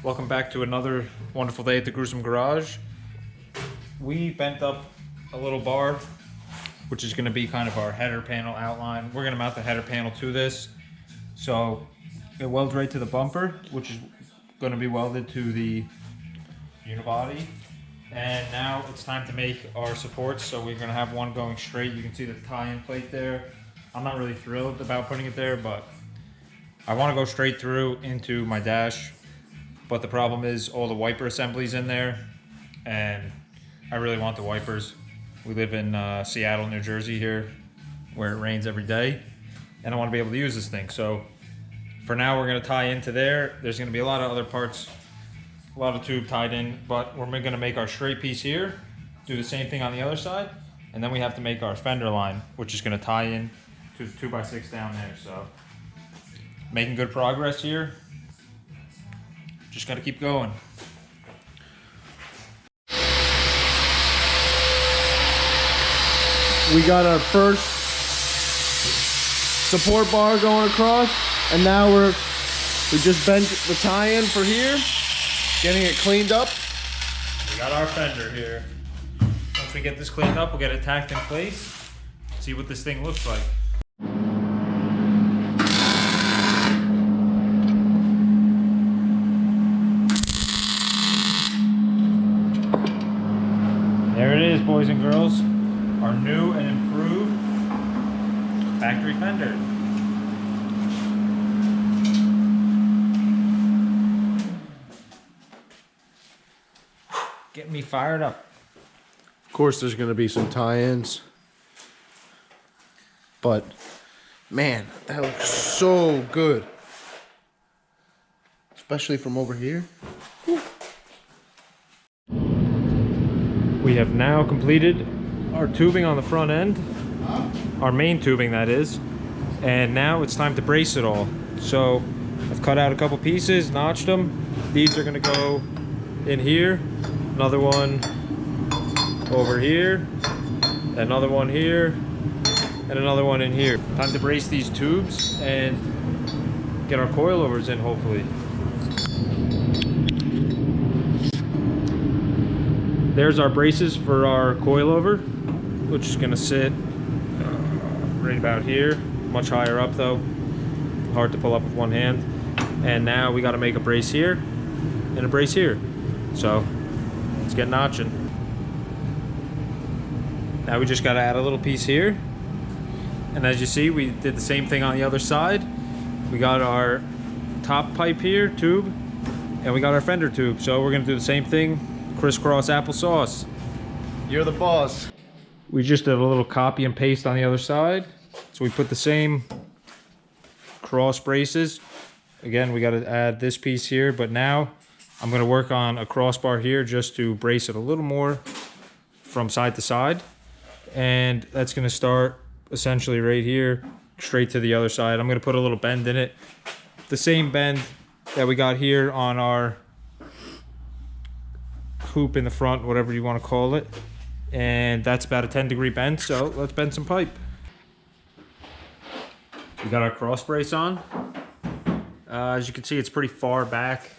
Welcome back to another wonderful day at the Gruesome Garage. We bent up a little bar, which is going to be kind of our header panel outline. We're going to mount the header panel to this. So it welds right to the bumper, which is going to be welded to the unibody. And now it's time to make our supports. So we're going to have one going straight. You can see the tie-in plate there. I'm not really thrilled about putting it there, but I want to go straight through into my dash. But the problem is all the wiper assemblies in there, and I really want the wipers. We live in Seattle, New Jersey here, where it rains every day, and I want to be able to use this thing. So for now, we're going to tie into there. There's going to be a lot of other parts, a lot of tube tied in, but we're going to make our straight piece here, do the same thing on the other side, and then we have to make our fender line, which is going to tie in to the 2x6 down there. So making good progress here. Just got to keep going. We got our first support bar going across, and now we just bent the tie-in for here, getting it cleaned up. We got our fender here. Once we get this cleaned up, we'll get it tacked in place, see what this thing looks like. There it is, boys and girls. Our new and improved factory fender. Getting me fired up. Of course, there's going to be some tie-ins, but man, that looks so good, especially from over here. We have now completed our tubing on the front end, our main tubing that is, and now it's time to brace it all. So I've cut out a couple pieces, notched them. These are going to go in here, another one over here, another one here, and another one in here. Time to brace these tubes and get our coilovers in, hopefully. There's our braces for our coilover, which is going to sit right about here, much higher up though, hard to pull up with one hand. And now we got to make a brace here and a brace here. So let's get notching. Now we just got to add a little piece here, and as you see, we did the same thing on the other side. We got our top pipe here, tube, and we got our fender tube. So we're going to do the same thing. Crisscross applesauce. You're the boss. We just did a little copy and paste on the other side. So we put the same cross braces. Again, we got to add this piece here, but now I'm going to work on a crossbar here just to brace it a little more from side to side. And that's going to start essentially right here, straight to the other side. I'm going to put a little bend in it. The same bend that we got here on our hoop in the front, whatever you want to call it, and that's about a 10-degree bend. So let's bend some pipe. We got our cross brace on. As you can see, it's pretty far back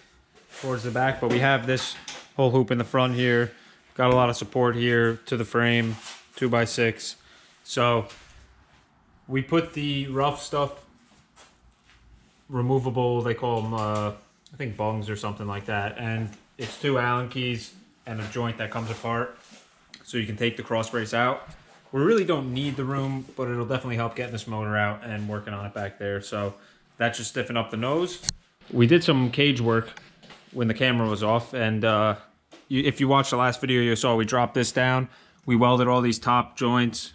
towards the back, but we have this whole hoop in the front here. Got a lot of support here to the frame, 2x6. So we put the Ruffstuff removable, they call them I think bungs or something like that, and it's 2 Allen keys and a joint that comes apart, so you can take the cross brace out. We really don't need the room, but it'll definitely help getting this motor out and working on it back there. So that should stiffen up the nose. We did some cage work when the camera was off, and if you watched the last video, you saw we dropped this down. We welded all these top joints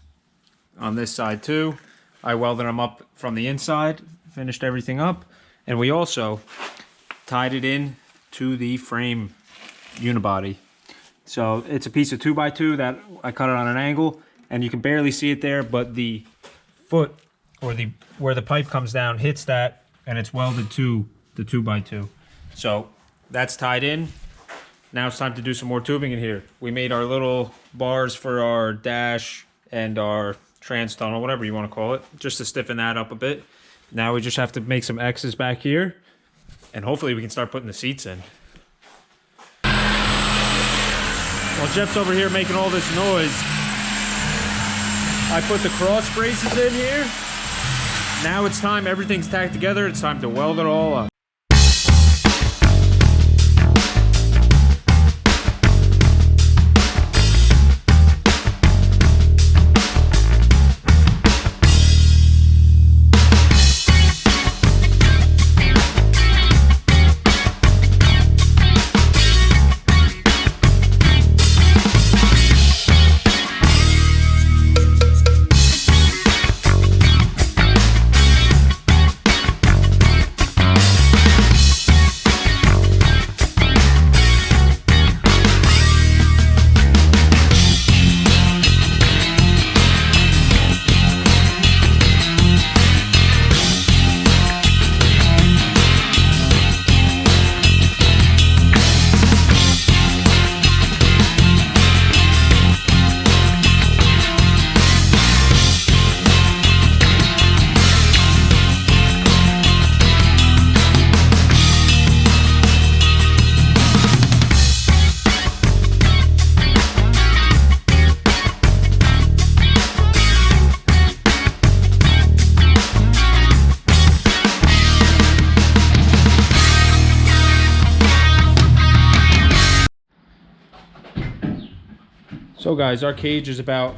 on this side too. I welded them up from the inside, finished everything up, and we also tied it in to the frame unibody. So it's a piece of 2x2 that I cut it on an angle, and you can barely see it there, but the foot, or where the pipe comes down, hits that, and it's welded to the 2x2. So that's tied in. Now it's time to do some more tubing in here. We made our little bars for our dash and our trans tunnel, whatever you want to call it, just to stiffen that up a bit. Now we just have to make some X's back here, and hopefully we can start putting the seats in. While Jeff's over here making all this noise, I put the cross braces in here. Now it's time, everything's tacked together, it's time to weld it all up. So guys, our cage is about,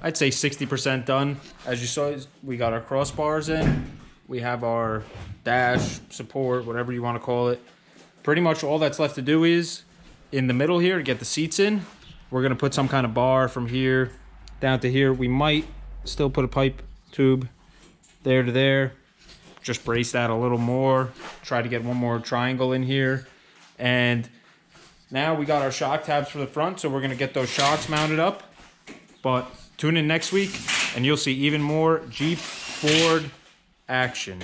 I'd say 60% done. As you saw, we got our crossbars in. We have our dash, support, whatever you want to call it. Pretty much all that's left to do is, in the middle here, to get the seats in, we're going to put some kind of bar from here down to here. We might still put a pipe tube there to there. Just brace that a little more. Try to get one more triangle in here. And now we got our shock tabs for the front, so we're going to get those shocks mounted up. But tune in next week, and you'll see even more Jeep Ford action.